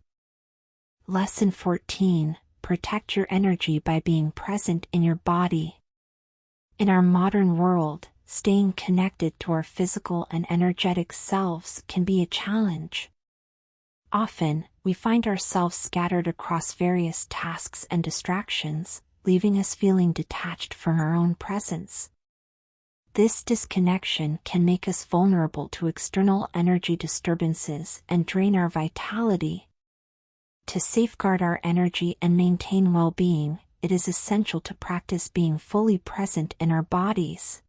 Lesson 14: Protect your energy by being present in your body. In our modern world, staying connected to our physical and energetic selves can be a challenge. Often, we find ourselves scattered across various tasks and distractions, leaving us feeling detached from our own presence. This disconnection can make us vulnerable to external energy disturbances and drain our vitality. To safeguard our energy and maintain well-being, it is essential to practice being fully present in our bodies.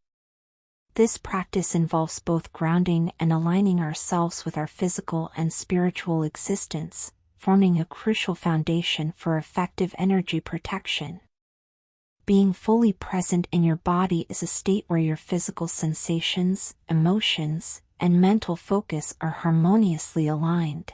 This practice involves both grounding and aligning ourselves with our physical and spiritual existence, forming a crucial foundation for effective energy protection. Being fully present in your body is a state where your physical sensations, emotions, and mental focus are harmoniously aligned.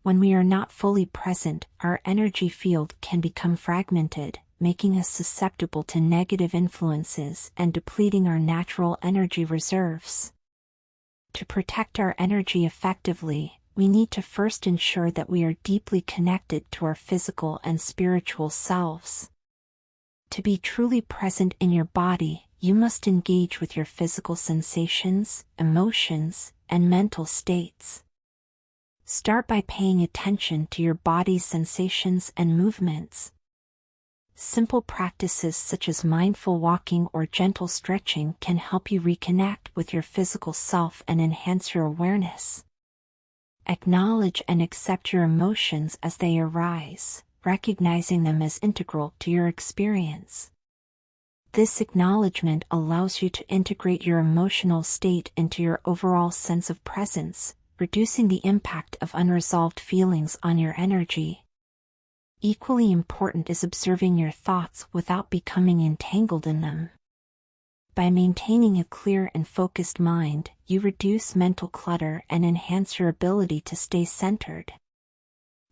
When we are not fully present, our energy field can become fragmented, making us susceptible to negative influences and depleting our natural energy reserves. To protect our energy effectively, we need to first ensure that we are deeply connected to our physical and spiritual selves. To be truly present in your body, you must engage with your physical sensations, emotions, and mental states. Start by paying attention to your body's sensations and movements. Simple practices such as mindful walking or gentle stretching can help you reconnect with your physical self and enhance your awareness. Acknowledge and accept your emotions as they arise, recognizing them as integral to your experience. This acknowledgement allows you to integrate your emotional state into your overall sense of presence, reducing the impact of unresolved feelings on your energy. Equally important is observing your thoughts without becoming entangled in them. By maintaining a clear and focused mind, you reduce mental clutter and enhance your ability to stay centered.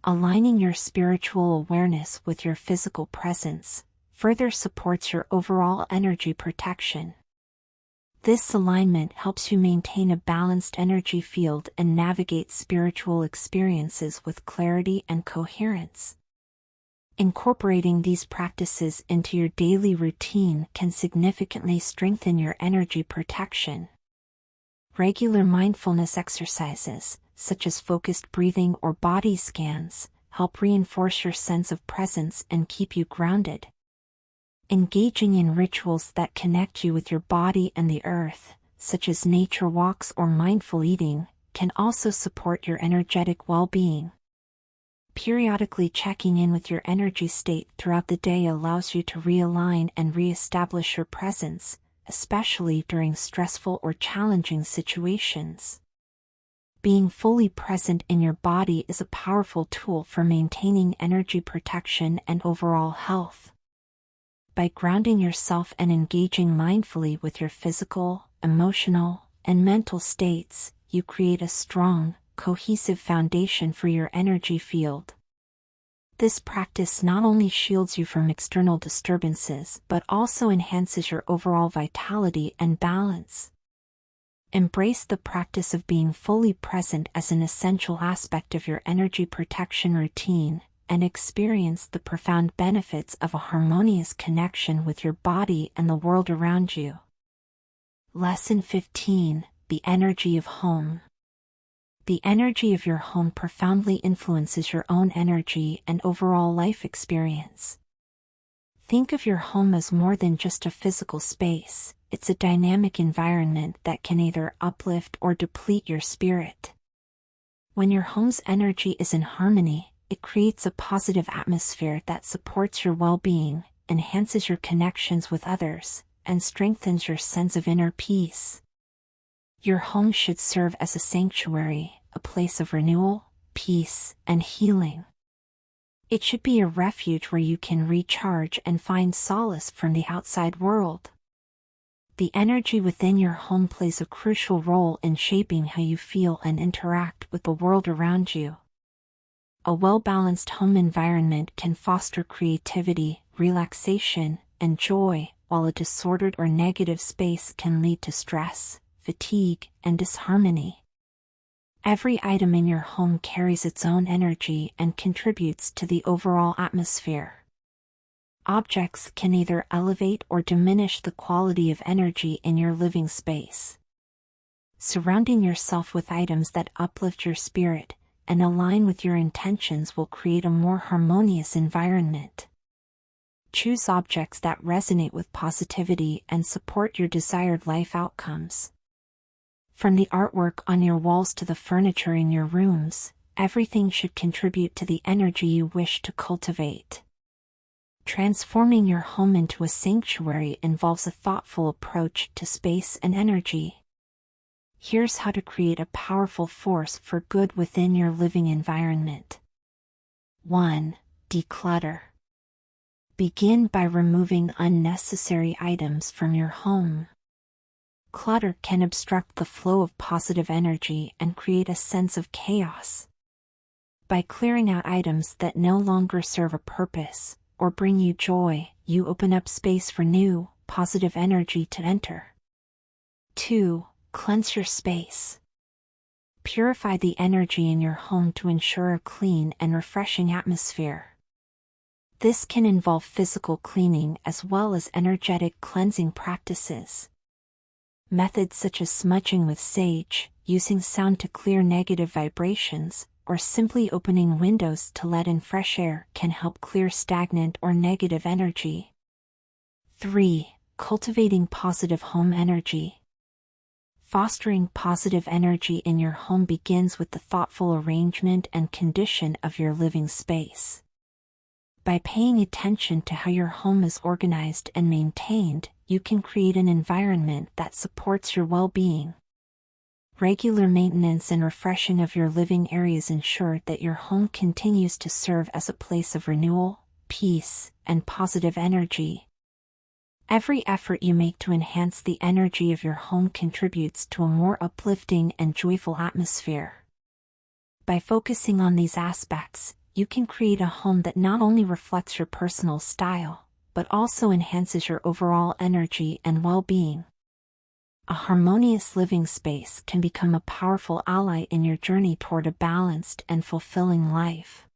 Aligning your spiritual awareness with your physical presence further supports your overall energy protection. This alignment helps you maintain a balanced energy field and navigate spiritual experiences with clarity and coherence. Incorporating these practices into your daily routine can significantly strengthen your energy protection. Regular mindfulness exercises, such as focused breathing or body scans, help reinforce your sense of presence and keep you grounded. Engaging in rituals that connect you with your body and the earth, such as nature walks or mindful eating, can also support your energetic well-being. Periodically checking in with your energy state throughout the day allows you to realign and re-establish your presence, especially during stressful or challenging situations. Being fully present in your body is a powerful tool for maintaining energy protection and overall health. By grounding yourself and engaging mindfully with your physical, emotional, and mental states, you create a strong, cohesive foundation for your energy field. This practice not only shields you from external disturbances but also enhances your overall vitality and balance. Embrace the practice of being fully present as an essential aspect of your energy protection routine, and experience the profound benefits of a harmonious connection with your body and the world around you. Lesson 15: The Energy of Home. The energy of your home profoundly influences your own energy and overall life experience. Think of your home as more than just a physical space. It's a dynamic environment that can either uplift or deplete your spirit. When your home's energy is in harmony, it creates a positive atmosphere that supports your well-being, enhances your connections with others, and strengthens your sense of inner peace. Your home should serve as a sanctuary, a place of renewal, peace, and healing. It should be a refuge where you can recharge and find solace from the outside world. The energy within your home plays a crucial role in shaping how you feel and interact with the world around you. A well-balanced home environment can foster creativity, relaxation, and joy, while a disordered or negative space can lead to stress, fatigue, and disharmony. Every item in your home carries its own energy and contributes to the overall atmosphere. Objects can either elevate or diminish the quality of energy in your living space. Surrounding yourself with items that uplift your spirit and align with your intentions will create a more harmonious environment. Choose objects that resonate with positivity and support your desired life outcomes. From the artwork on your walls to the furniture in your rooms, everything should contribute to the energy you wish to cultivate. Transforming your home into a sanctuary involves a thoughtful approach to space and energy. Here's how to create a powerful force for good within your living environment. 1. Declutter. Begin by removing unnecessary items from your home. Clutter can obstruct the flow of positive energy and create a sense of chaos. By clearing out items that no longer serve a purpose or bring you joy, you open up space for new, positive energy to enter. 2. Cleanse your space. Purify the energy in your home to ensure a clean and refreshing atmosphere. This can involve physical cleaning as well as energetic cleansing practices. Methods such as smudging with sage, using sound to clear negative vibrations, or simply opening windows to let in fresh air can help clear stagnant or negative energy. 3. Cultivating positive home energy. Fostering positive energy in your home begins with the thoughtful arrangement and condition of your living space. By paying attention to how your home is organized and maintained, you can create an environment that supports your well-being. Regular maintenance and refreshing of your living areas ensure that your home continues to serve as a place of renewal, peace, and positive energy. Every effort you make to enhance the energy of your home contributes to a more uplifting and joyful atmosphere. By focusing on these aspects, you can create a home that not only reflects your personal style, but also enhances your overall energy and well-being. A harmonious living space can become a powerful ally in your journey toward a balanced and fulfilling life.